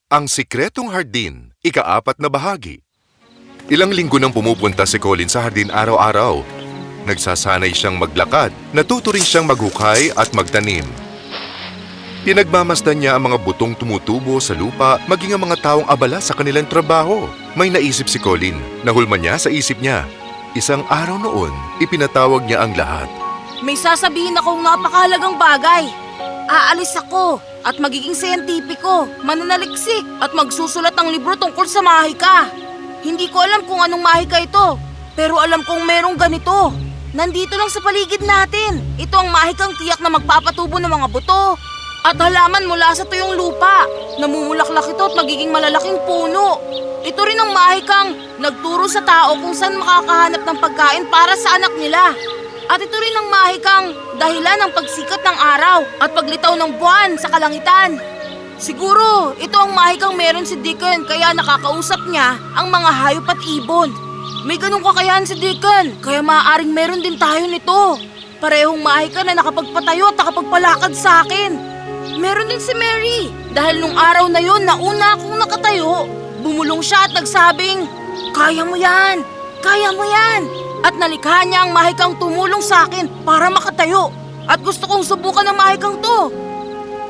Ang Sikretong Hardin, ika-4 na bahagi. Ilang linggo nang pumupunta si Colin sa hardin araw-araw. Nagsasanay siyang maglakad, natuto rin siyang maghukay at magtanim. Pinagmamasdan niya ang mga butong tumutubo sa lupa maging ang mga taong abala sa kanilang trabaho. May naisip si Colin, nahulma niya sa isip niya. Isang araw noon, ipinatawag niya ang lahat. May sasabihin akong napakahalagang bagay. Aalis ako at magiging siyentipiko, mananaliksik at magsusulat ng libro tungkol sa mahika. Hindi ko alam kung anong mahika ito, pero alam kong merong ganito. Nandito lang sa paligid natin. Ito ang mahikang tiyak na magpapatubo ng mga buto at halaman mula sa tuyong lupa. Namumulaklak ito at magiging malalaking puno. Ito rin ang mahikang nagturo sa tao kung saan makakahanap ng pagkain para sa anak nila. At ito rin ang mahikang dahilan ng pagsikat ng araw at paglitaw ng buwan sa kalangitan. Siguro, ito ang mahikang meron si Deacon kaya nakakausap niya ang mga hayop at ibon. May ganung kakayahan si Deacon, kaya maaaring meron din tayo nito. Parehong mahika na nakapagpatayo at nakapagpalakad sa akin. Meron din si Mary, dahil nung araw na yon nauna akong nakatayo. Bumulong siya at nagsabing, "Kaya mo yan! Kaya mo yan!" At nalikha niya ang mahikang tumulong sa akin para makatayo. At gusto kong subukan ang mahikang to.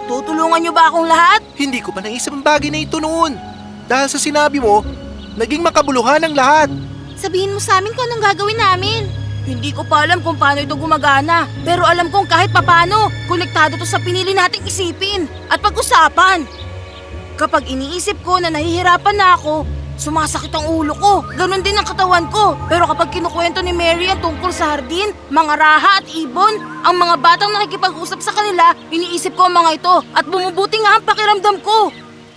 Tutulungan niyo ba akong lahat? Hindi ko pa naisip ang bagay na ito noon. Dahil sa sinabi mo, naging makabuluhan ang lahat. Sabihin mo sa amin kung anong gagawin namin. Hindi ko pa alam kung paano ito gumagana. Pero alam kong kahit papano, konektado to sa pinili nating isipin at pag-usapan. Kapag iniisip ko na nahihirapan na ako, sumasakit ang ulo ko. Ganon din ang katawan ko. Pero kapag kinukwento ni Mary ang tungkol sa hardin, mga raha at ibon, ang mga batang nakikipag-usap sa kanila, iniisip ko ang mga ito at bumubuti nga ang pakiramdam ko.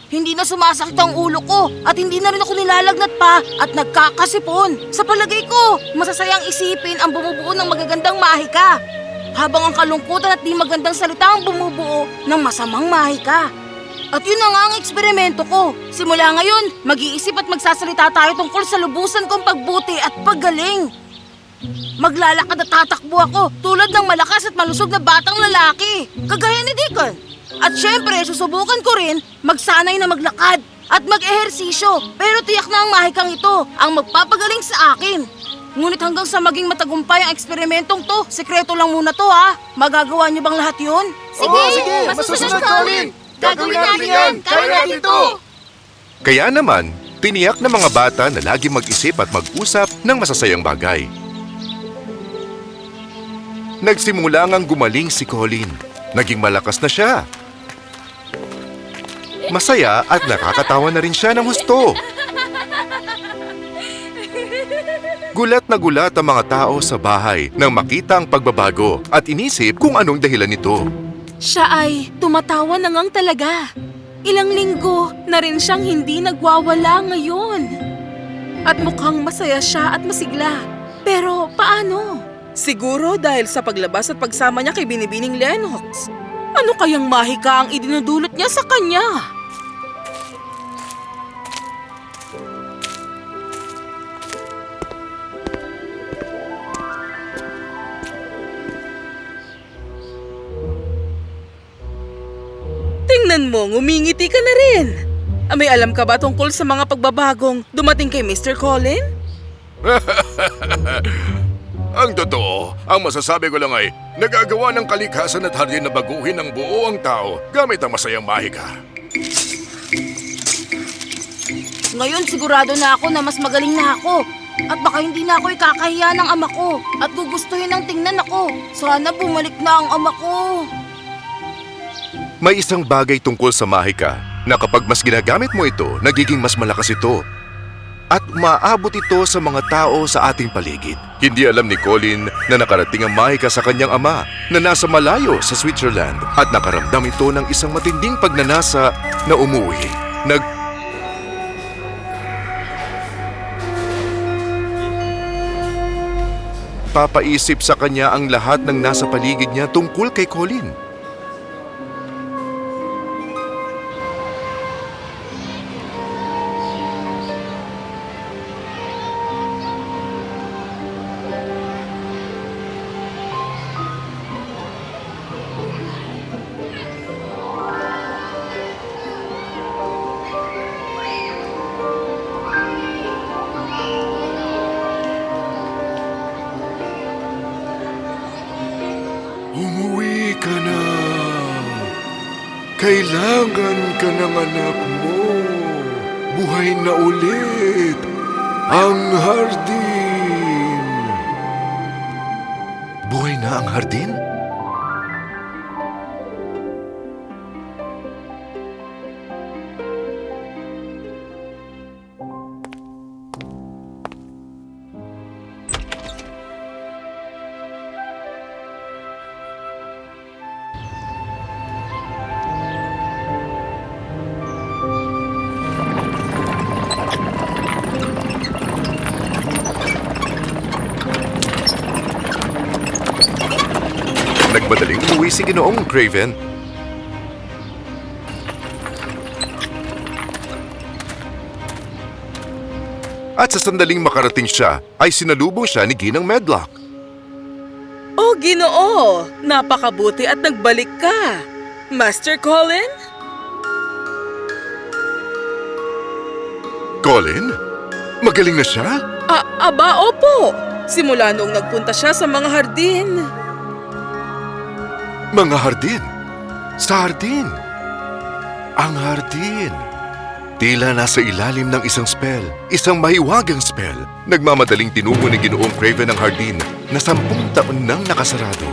Hindi na sumasakit ang ulo ko at hindi na rin ako nilalagnat pa at nagkakasipon. Sa palagay ko, masasayang isipin ang bumubuo ng magagandang mahika. Habang ang kalungkutan at di magandang salita ang bumubuo ng masamang mahika. At yun na nga ang eksperimento ko. Simula ngayon, mag-iisip at magsasalita tayo tungkol sa lubusan kong pagbuti at paggaling. Maglalakad at tatakbo ako tulad ng malakas at malusog na batang lalaki, kagaya ni Deacon. At syempre, susubukan ko rin magsanay na maglakad at mag-ehersisyo. Pero tiyak na ang mahikang ito ang magpapagaling sa akin. Ngunit hanggang sa maging matagumpay ang eksperimentong to, sekreto lang muna to ha. Magagawa niyo bang lahat yun? Sige, masusunod, Colin! Gagawin natin yan! Kaya natin to! Kaya naman, tiniyak ng mga bata na lagi mag-isip at mag-usap ng masasayang bagay. Nagsimula ngang gumaling si Colin. Naging malakas na siya. Masaya at nakakatawa na rin siya ng husto. Gulat na gulat ang mga tao sa bahay nang makita ang pagbabago at inisip kung anong dahilan nito. Siya ay tumatawa na ngang talaga. Ilang linggo na rin siyang hindi nagwawala ngayon. At mukhang masaya siya at masigla. Pero paano? Siguro dahil sa paglabas at pagsama niya kay Binibining Lennox. Ano kayang mahika ang idinudulot niya sa kanya? Tingnan mo, ngumingiti ka na rin. May alam ka ba tungkol sa mga pagbabagong dumating kay Mr. Colin? Ang totoo, ang masasabi ko lang ay nagagawa ng kalikasan at hardin na baguhin ng buo ang tao gamit ang masayang mahika. Ngayon sigurado na ako na mas magaling na ako. At baka hindi na ako ikakahiya ng ama ko. At gugustuhin ng tingnan ako. Sana bumalik na ang ama ko. May isang bagay tungkol sa mahika na kapag mas ginagamit mo ito, nagiging mas malakas ito. At maabot ito sa mga tao sa ating paligid. Hindi alam ni Colin na nakarating ang mahika sa kanyang ama na nasa malayo sa Switzerland at nakaramdam ito ng isang matinding pagnanasa na umuwi. Papaisip sa kanya ang lahat ng nasa paligid niya tungkol kay Colin. Umuwi ka na. Kailangan ka ng anak mo. Buhay na ulit ang hardin. Buhay na ang hardin? Nagmadaling umuwi si Ginoong Craven. At sa sandaling makarating siya, ay sinalubong siya ni Ginang Medlock. Oh, Ginoo! Napakabuti at nagbalik ka. Master Colin? Colin? Magaling na siya? Aba, opo. Simula noong nagpunta siya sa mga hardin. Mga hardin. Sa hardin. Ang hardin. Tila nasa ilalim ng isang spell. Isang mahiwagang spell. Nagmamadaling tinungo ni Ginoong Craven ang hardin na 10 taon nang nakasarado.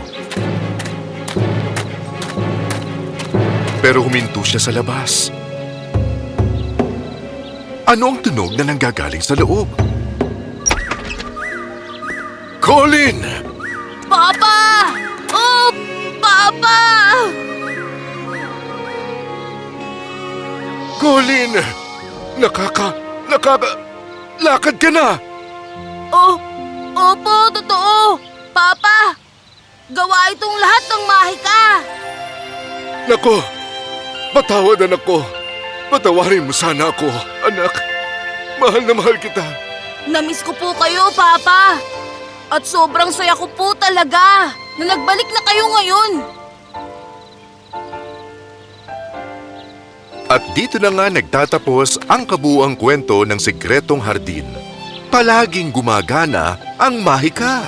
Pero huminto siya sa labas. Ano ang tunog na nanggagaling sa loob? Colin! Papa! Oh, Papa! Colin! Lakad ka na! Oh, opo, totoo. Papa, gawa itong lahat ng mahika. Nako! Patawad, anak ko! Patawarin mo sana ako, anak. Mahal na mahal kita. Namiss ko po kayo, Papa. At sobrang saya ko po talaga na nagbalik na kayo ngayon. At dito na nga nagtatapos ang kabuuang kwento ng Sikretong Hardin. Palaging gumagana ang mahika.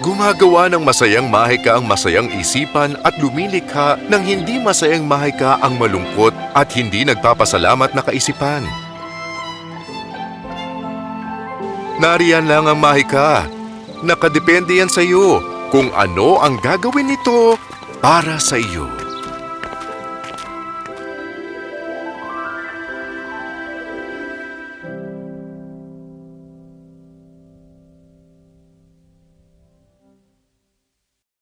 Gumagawa ng masayang mahika ang masayang isipan at lumilikha ng hindi masayang mahika ang malungkot at hindi nagpapasalamat na kaisipan. Nariyan lang ang mahika. Nakadepende yan sa iyo kung ano ang gagawin nito para sa iyo.